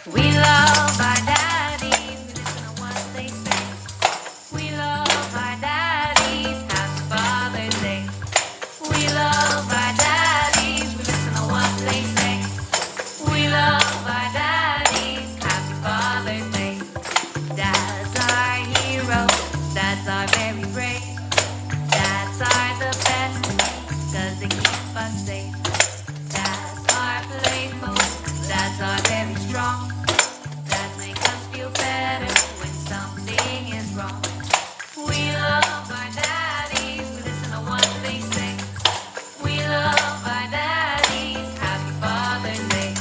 We love our daddies, we listen to what they say. We love our daddies, happy Father's Day. We love our daddies, we listen to what they say. We love our daddies, happy Father's Day. Dads are heroes, dads are very brave. Dads are the best, cause they keep us safe. Dads are playful, dads are very strong. Dads make us feel better when something is wrong. We love our daddies, we listen to what they say. We love our daddies, happy Father's Day.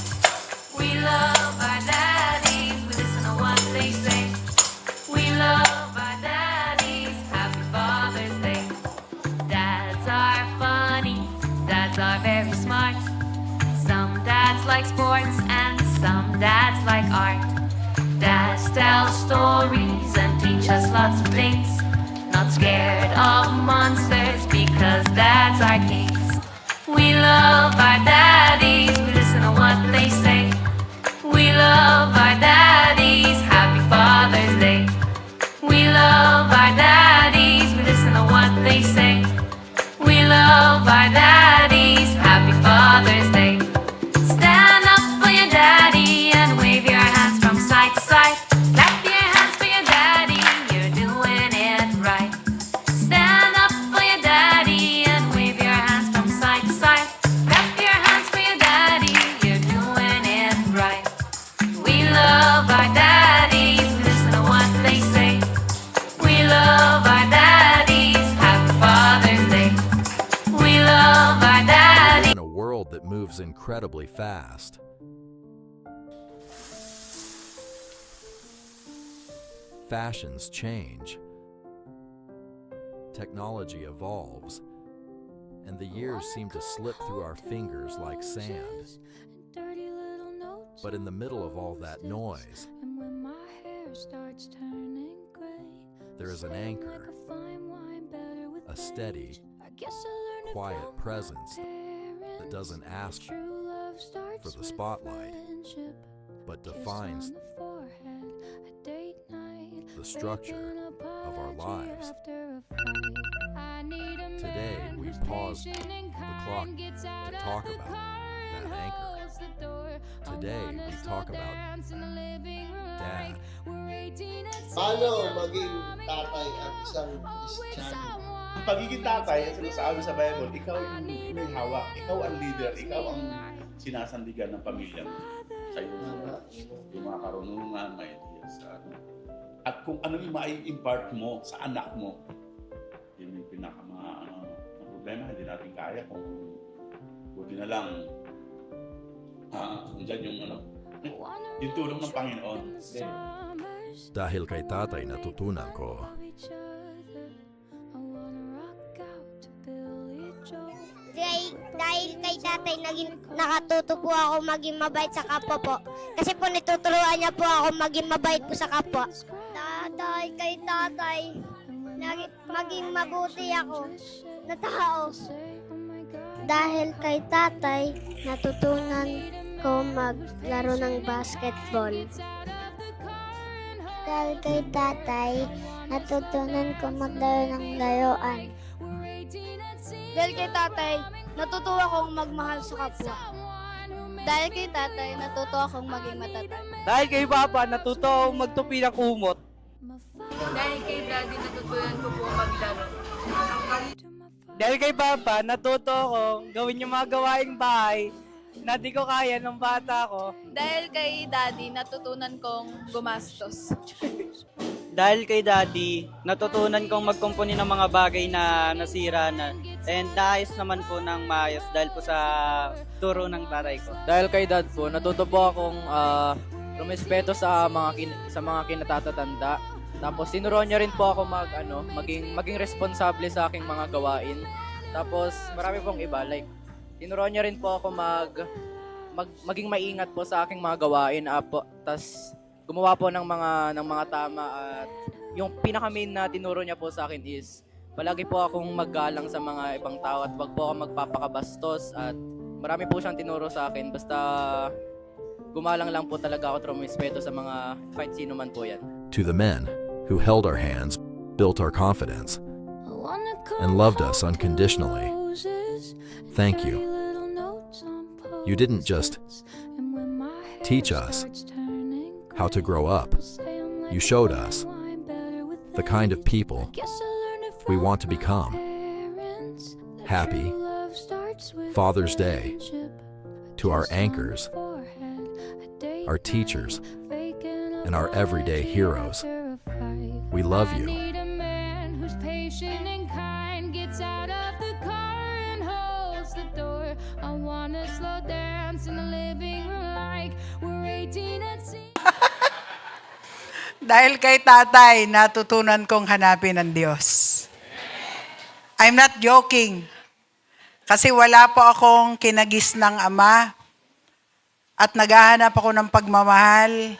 We love our daddies, we listen to what they say. We love our daddies, happy Father's Day. Dads are funny, dads are very smart. Some dads like sports and some dads like art. Dads tell stories and teach us lots of things. Not scared of monsters because dads are kings. We love our daddies, we listen to what they say. We love our daddies, happy Father's Day. We love our daddies, we listen to what they say. We love our daddies, happy Father's Day. Stand up for your daddy and wave your hands from side to side. Clap your hands for your daddy, you're doing it right. Stand up for your daddy and wave your hands from side to side. Clap your hands for your daddy, you're doing it right. We love our daddies, we listen to what they say. We love our daddies, happy Father's Day. We love our daddies. In a world that moves incredibly fast, fashions change, technology evolves, and the years seem to slip through our fingers like sand. But in the middle of all that noise, there is an anchor, a steady, quiet presence that doesn't ask for the spotlight, but defines the structure of our lives. Today, we pause the clock to talk about that anchor. Today, we talk about Dad. Paano maging tatay at isang Kristiyano? Ang pagiging tatay, at sinasabi sa Bible, ikaw yung may hawak, ikaw ang leader, ikaw ang sinasandigan ng pamilya mo. Sa'yo yung mga karunungan, may ideas. At kung ano yung mai-impart mo sa anak mo, yun yung na problema, hindi natin kaya kung buti na lang andyan yung tulong ng Panginoon. Dahil kay tatay natutunan ko, Dahil kay tatay nakatuto po ako maging mabait sa kapwa po. Kasi po nituturuan niya po ako maging mabait po sa kapwa. Dahil kay tatay, maging mabuti ako na tao. Dahil kay tatay, natutunan ko maglaro ng basketball. Dahil kay tatay, natutunan ko maglaro ng laruan. Dahil kay tatay, natuto akong magmahal sa kapwa. Dahil kay tatay, natuto akong maging matatag. Dahil kay Papa, natuto akong magtupi ng kumot. Dahil kay Daddy, natutunan ko po maglaro. Dahil kay Papa, natuto akong gawin yung mga gawaing bahay na di ko kaya nung bata ko. Dahil kay Daddy, natutunan kong gumastos. Dahil kay Daddy, natutunan kong magkumpuni ng mga bagay na nasira na. And naayos naman po ng maayos dahil po sa turo ng tatay ko. Dahil kay Dad po, natuto po akong rumispeto sa mga kinatatatanda. Tapos tinuruan niya rin po ako maging responsable sa aking mga gawain. Tapos marami pong iba, like tinuruan niya rin po ako maging maingat po sa aking mga gawain. Tas gumawa po ng mga tama, at yung pinaka-main na tinuro niya po sa akin is palagi po akong maggalang sa mga ibang tao at wag po ako magpapakabastos, at marami po siyang tinuro sa akin. Basta gumalang lang po talaga ako at rumispeto sa mga kahit sino man po yan. To the men who held our hands, built our confidence, and loved us unconditionally, thank you. You didn't just teach us how to grow up. You showed us the kind of people we want to become. Happy Father's Day to our anchors, our teachers, and our everyday heroes. We love you. Dahil kay tatay, natutunan kong hanapin ang Diyos. I'm not joking. Kasi wala po akong kinagis ng ama at naghahanap ako ng pagmamahal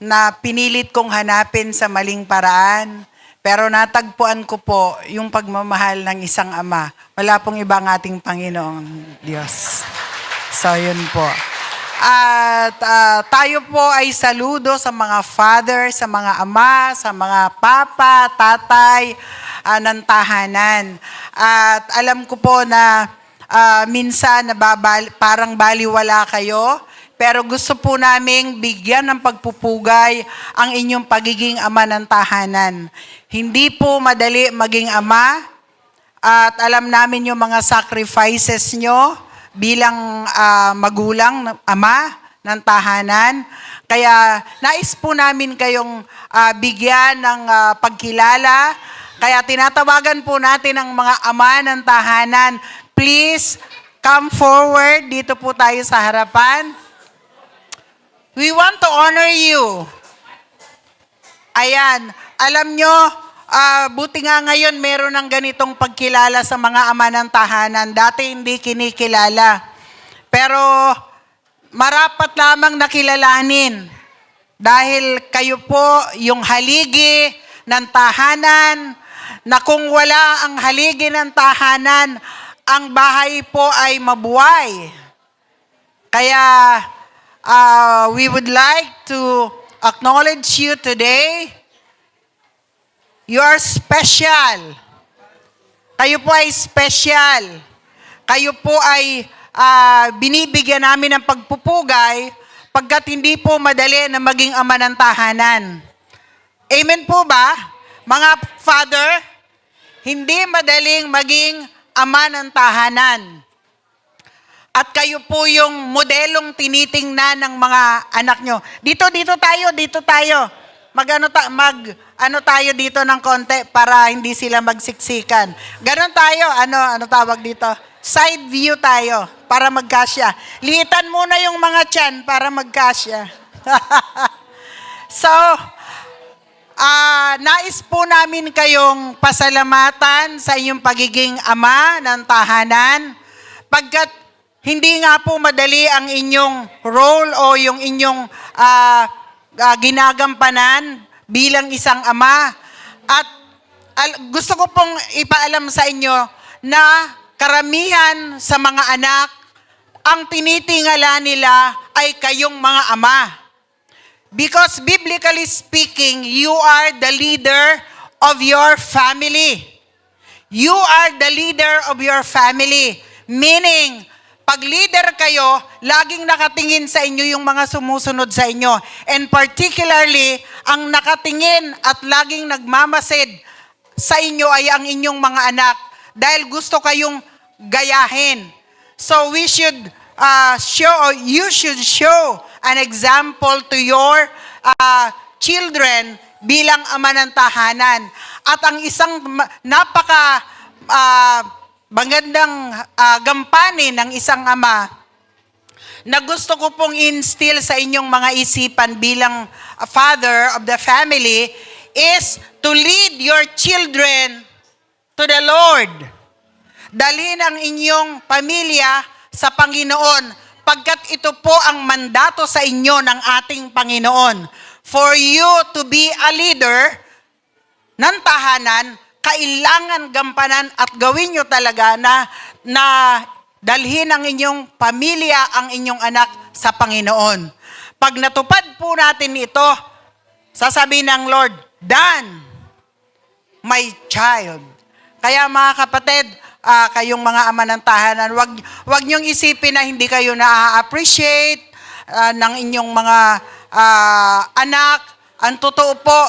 na pinilit kong hanapin sa maling paraan. Pero natagpuan ko po yung pagmamahal ng isang ama. Wala pong ibang ating Panginoong Diyos. So, yun po. At tayo po ay saludo sa mga father, sa mga ama, sa mga papa, tatay ng tahanan. At alam ko po na minsan parang baliwala kayo, pero gusto po naming bigyan ng pagpupugay ang inyong pagiging ama ng tahanan. Hindi po madali maging ama at alam namin yung mga sacrifices nyo bilang magulang, ama ng tahanan. Kaya nais po namin kayong bigyan ng pagkilala. Kaya tinatawagan po natin ang mga ama ng tahanan. Please come forward. Dito po tayo sa harapan. We want to honor you. Ayan. Alam nyo, buti nga ngayon meron ng ganitong pagkilala sa mga ama ng tahanan. Dati hindi kinikilala. Pero marapat lamang nakilalanin. Dahil kayo po yung haligi ng tahanan, na kung wala ang haligi ng tahanan, ang bahay po ay mabuhay. Kaya we would like to acknowledge you today. You are special. Kayo po ay special. Kayo po ay binibigyan namin ng pagpupugay pagkat hindi po madali na maging ama ng tahanan. Amen po ba? Mga father, hindi madaling maging ama ng tahanan. At kayo po yung modelong tinitingnan ng mga anak nyo. Dito tayo. Mag tayo dito ng konti para hindi sila magsiksikan. Ganon tayo, ano tawag dito? Side view tayo para magkasya. Liitan muna yung mga tiyan para magkasya. So, nais po namin kayong pasalamatan sa inyong pagiging ama ng tahanan. Pagkat hindi nga po madali ang inyong role o yung inyong ginagampanan bilang isang ama. At gusto ko pong ipaalam sa inyo na karamihan sa mga anak, ang tinitingala nila ay kayong mga ama. Because biblically speaking, you are the leader of your family. You are the leader of your family. Meaning, pag leader kayo, laging nakatingin sa inyo yung mga sumusunod sa inyo. And particularly, ang nakatingin at laging nagmamasid sa inyo ay ang inyong mga anak. Dahil gusto kayong gayahin. So you should show an example to your children bilang ama ng tahanan. At ang isang magandang gampanin ng isang ama na gusto ko pong instill sa inyong mga isipan bilang a father of the family is to lead your children to the Lord. Dalhin ang inyong pamilya sa Panginoon pagkat ito po ang mandato sa inyo ng ating Panginoon. For you to be a leader ng tahanan, kailangan gampanan at gawin nyo talaga na dalhin ang inyong pamilya, ang inyong anak sa Panginoon. Pag natupad po natin ito, sasabihin ng Lord, done, my child. Kaya mga kapatid, kayong mga ama ng tahanan, wag niyong isipin na hindi kayo na-appreciate ng inyong mga anak. Ang totoo po,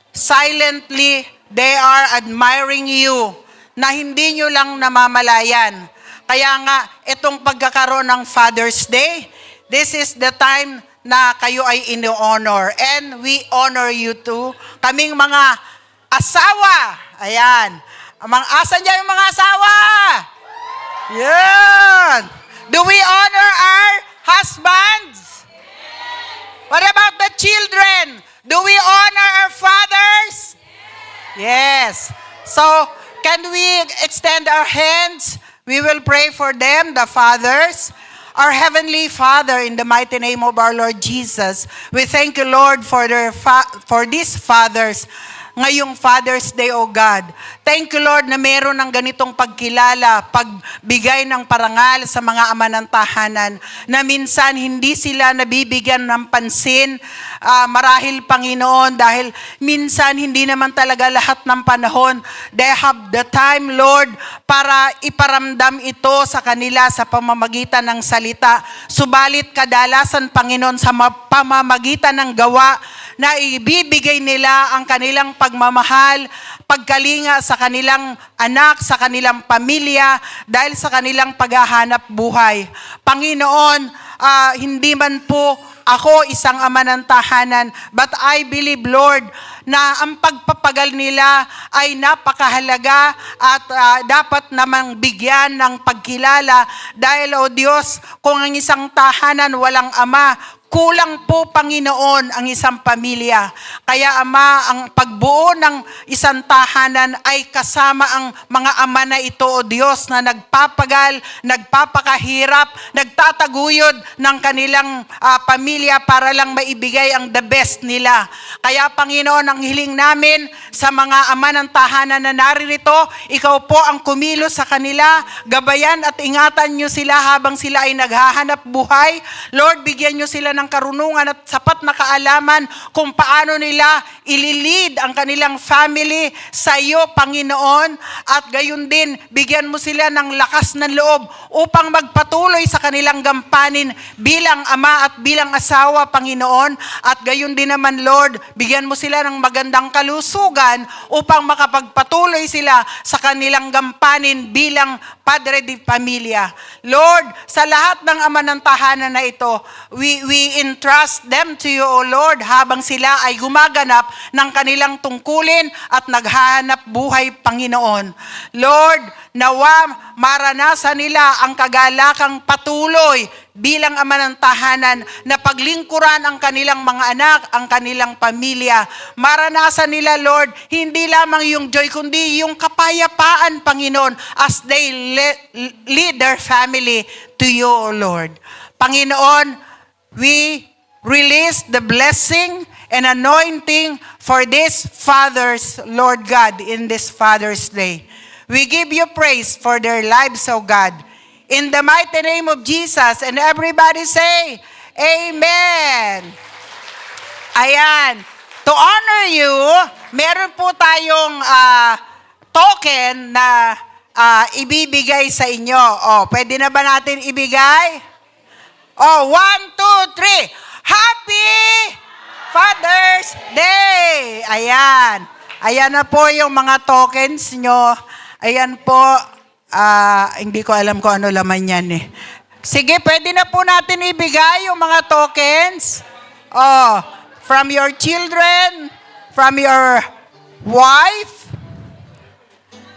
silently, they are admiring you na hindi nyo lang namamalayan. Kaya nga, itong pagkakaroon ng Father's Day, this is the time na kayo ay in-honor. And we honor you too. Kaming mga asawa. Ayan. Asan dyan yung mga asawa? Yan. Do we honor our husbands? What about the children? Do we honor our fathers? Yes. So, can we extend our hands? We will pray for them, the fathers. Our Heavenly Father, in the mighty name of our Lord Jesus, we thank you, Lord, for these fathers. Ngayong Father's Day, O God. Thank you, Lord, na meron ng ganitong pagkilala, pagbigay ng parangal sa mga ama ng tahanan, na minsan hindi sila nabibigyan ng pansin, marahil Panginoon, dahil minsan hindi naman talaga lahat ng panahon, they have the time, Lord, para iparamdam ito sa kanila sa pamamagitan ng salita. Subalit kadalasan, Panginoon, sa pamamagitan ng gawa, na ibibigay nila ang kanilang pagmamahal, pagkalinga sa kanilang anak, sa kanilang pamilya, dahil sa kanilang paghahanap buhay. Panginoon, hindi man po ako isang ama ng tahanan, but I believe, Lord, na ang pagpapagal nila ay napakahalaga at dapat namang bigyan ng pagkilala dahil, O Diyos, kung ang isang tahanan walang ama, kulang po, Panginoon, ang isang pamilya. Kaya, Ama, ang pagbuo ng isang tahanan ay kasama ang mga ama na ito, O Diyos, na nagpapagal, nagpapakahirap, nagtataguyod ng kanilang pamilya para lang maibigay ang the best nila. Kaya, Panginoon, ang hiling namin sa mga ama ng tahanan na naririto, ikaw po ang kumilos sa kanila, gabayan at ingatan nyo sila habang sila ay naghahanap buhay. Lord, bigyan nyo sila ng karunungan at sapat na kaalaman kung paano nila ililid ang kanilang family sa iyo, Panginoon. At gayon din, bigyan mo sila ng lakas ng loob upang magpatuloy sa kanilang gampanin bilang ama at bilang asawa, Panginoon. At gayon din naman, Lord, bigyan mo sila ng magandang kalusugan upang makapagpatuloy sila sa kanilang gampanin bilang padre di pamilya. Lord, sa lahat ng ama ng tahanan na ito, we entrust them to you, O Lord, habang sila ay gumaganap ng kanilang tungkulin at naghahanap buhay, Panginoon. Lord, nawa maranasan nila ang kagalakang patuloy bilang ama ng tahanan na paglingkuran ang kanilang mga anak, ang kanilang pamilya. Maranasan nila, Lord, hindi lamang yung joy, kundi yung kapayapaan, Panginoon, as they lead their family to you, O Lord. Panginoon, we release the blessing and anointing for these fathers, Lord God, in this Father's Day. We give you praise for their lives, O God. In the mighty name of Jesus, and everybody say, Amen. Ayan. To honor you, meron po tayong token na ibibigay sa inyo. Pwede na ba natin ibigay? 1, 2, 3. Happy Father's Day! Ayan. Ayan na po yung mga tokens nyo. Ayan po. Hindi ko alam kung ano laman yan eh. Sige, pwede na po natin ibigay yung mga tokens. From your children, from your wife.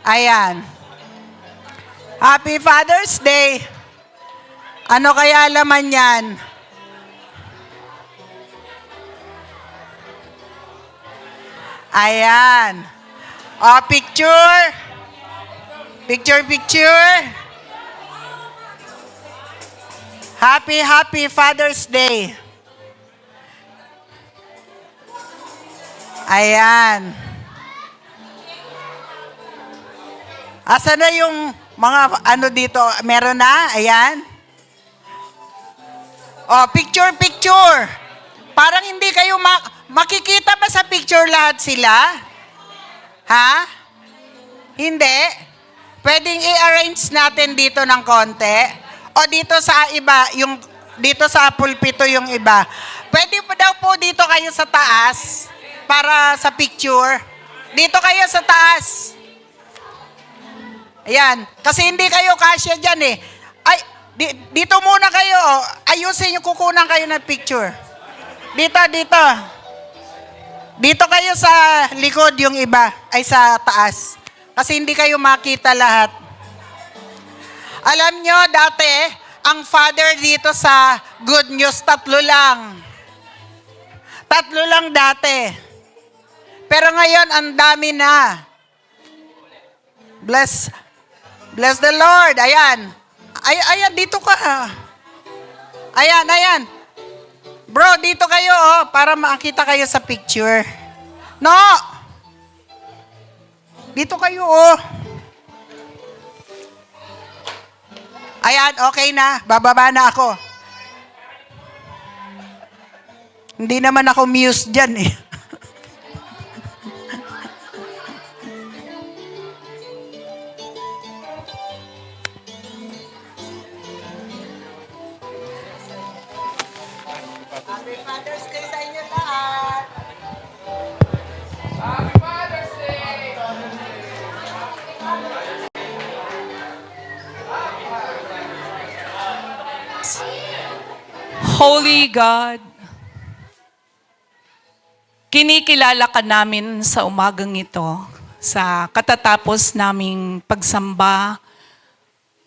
Ayan. Happy Father's Day. Ano kaya laman yan? Ayan. Picture. Picture. Happy Father's Day. Ayan. Asa na yung mga ano dito? Meron na? Ayan. Picture. Parang hindi kayo makikita ba sa picture lahat sila? Ha? Hindi? Pwedeng i-arrange natin dito ng konti? O dito sa iba, dito sa pulpito yung iba. Pwede po daw po dito kayo sa taas para sa picture. Dito kayo sa taas. Ayan. Kasi hindi kayo kasya dyan eh. Ay, dito muna kayo. Oh. Ayusin yung kukunan kayo ng picture. Dito. Dito kayo sa likod yung iba. Ay, sa taas. Kasi hindi kayo makita lahat. Alam nyo, dati, ang father dito sa Good News, 3 lang. 3 lang dati. Pero ngayon, ang dami na. Bless the Lord. Ayan. Ayan, dito ka. Ayan. Bro, dito kayo, oh, para makita kayo sa picture. No! Dito kayo, oh. Ayan, okay na. Bababa na ako. Hindi naman ako muse dyan, eh. Happy Father's Day sa inyo lahat. Holy God, kinikilala ka namin sa umagang ito, sa katatapos naming pagsamba,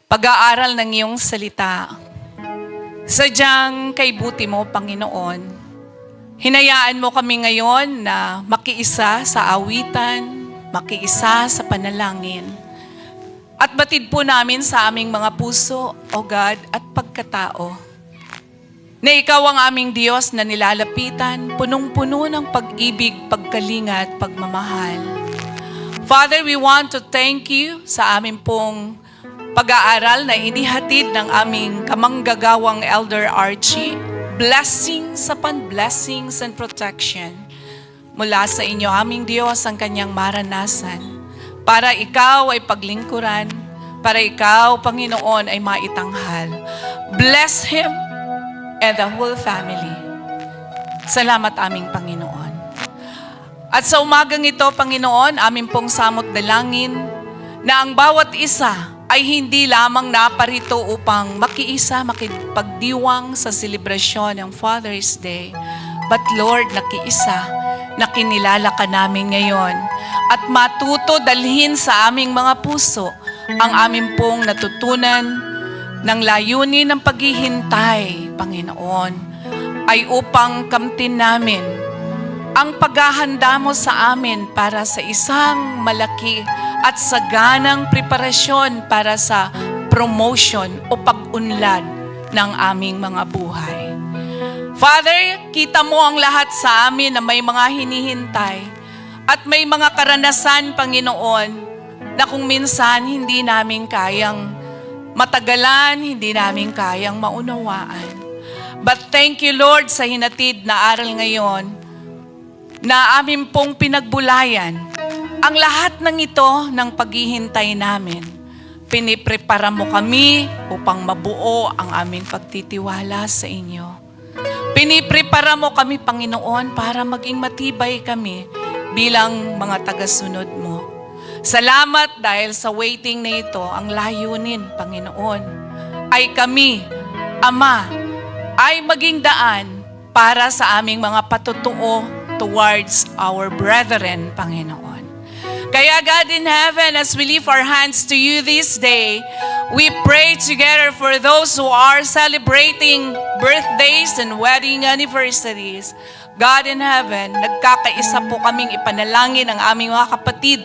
pag-aaral ng iyong salita. Sadyang kay buti mo, Panginoon, hinayaan mo kami ngayon na makiisa sa awitan, makiisa sa panalangin. At batid po namin sa aming mga puso, O God, at pagkatao, na ikaw ang aming Diyos na nilalapitan, punong-puno ng pag-ibig, pagkalinga at pagmamahal. Father, we want to thank you sa aming pong pag-aaral na inihatid ng aming kamanggagawang Elder Archie. Blessings upon blessings and protection mula sa inyo, aming Diyos, ang kanyang maranasan. Para ikaw ay paglingkuran, para ikaw, Panginoon, ay maitanghal. Bless him and the whole family. Salamat aming Panginoon. At sa umagang ito, Panginoon, aming pong samot dalangin na ang bawat isa ay hindi lamang naparito upang makiisa, makipagdiwang sa selebrasyon ng Father's Day, but Lord, nakiisa, na kinilala ka namin ngayon at matuto dalhin sa aming mga puso ang aming pong natutunan ng layunin ng paghihintay, Panginoon, ay upang kamtin namin ang paghahanda mo sa amin para sa isang malaki at saganang preparasyon para sa promotion o pag-unlad ng aming mga buhay. Father, kita mo ang lahat sa amin na may mga hinihintay at may mga karanasan, Panginoon, na kung minsan hindi namin kayang matagalan, hindi namin kayang maunawaan. But thank you, Lord, sa hinatid na aral ngayon na amin pong pinagbulayan. Ang lahat ng ito ng paghihintay namin, piniprepara mo kami upang mabuo ang aming pagtitiwala sa inyo. Piniprepara mo kami, Panginoon, para maging matibay kami bilang mga tagasunod mo. Salamat dahil sa waiting na ito, ang layunin, Panginoon, ay kami, Ama, ay maging daan para sa aming mga patutuo towards our brethren, Panginoon. Kaya God in heaven, as we lift our hands to you this day, we pray together for those who are celebrating birthdays and wedding anniversaries. God in heaven, nagkakaisa po kaming ipanalangin ang aming mga kapatid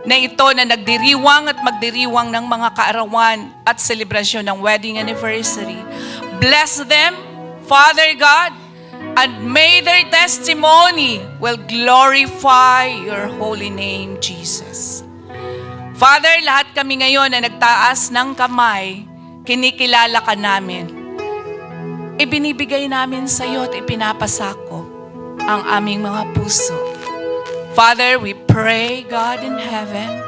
na ito na nagdiriwang at magdiriwang ng mga kaarawan at selebrasyon ng wedding anniversary. Bless them, Father God, and may their testimony will glorify your holy name, Jesus. Father, lahat kami ngayon na nagtaas ng kamay, kinikilala ka namin. Ibinibigay namin sa iyo at ipinapasako ang aming mga puso. Father, we pray, God in heaven,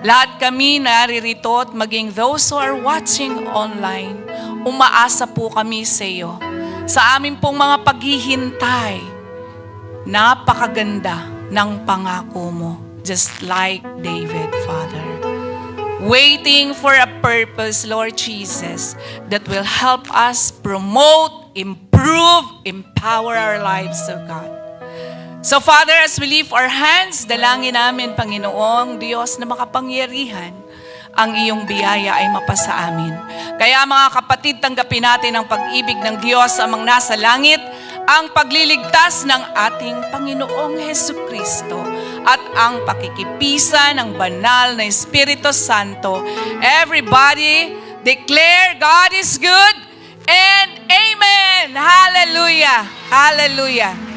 lahat kami naririto at maging those who are watching online, umaasa po kami sa iyo. Sa amin pong mga paghihintay, napakaganda ng pangako mo. Just like David, Father. Waiting for a purpose, Lord Jesus, that will help us promote, improve, empower our lives, O God. So Father, as we lift our hands, dalangin namin, Panginoong Diyos na makapangyarihan, ang iyong biyaya ay mapasa amin. Kaya mga kapatid, tanggapin natin ang pag-ibig ng Diyos amang nasa langit, ang pagliligtas ng ating Panginoong Hesukristo at ang pakikipisa ng banal na Espiritu Santo. Everybody declare God is good and amen. Hallelujah. Hallelujah.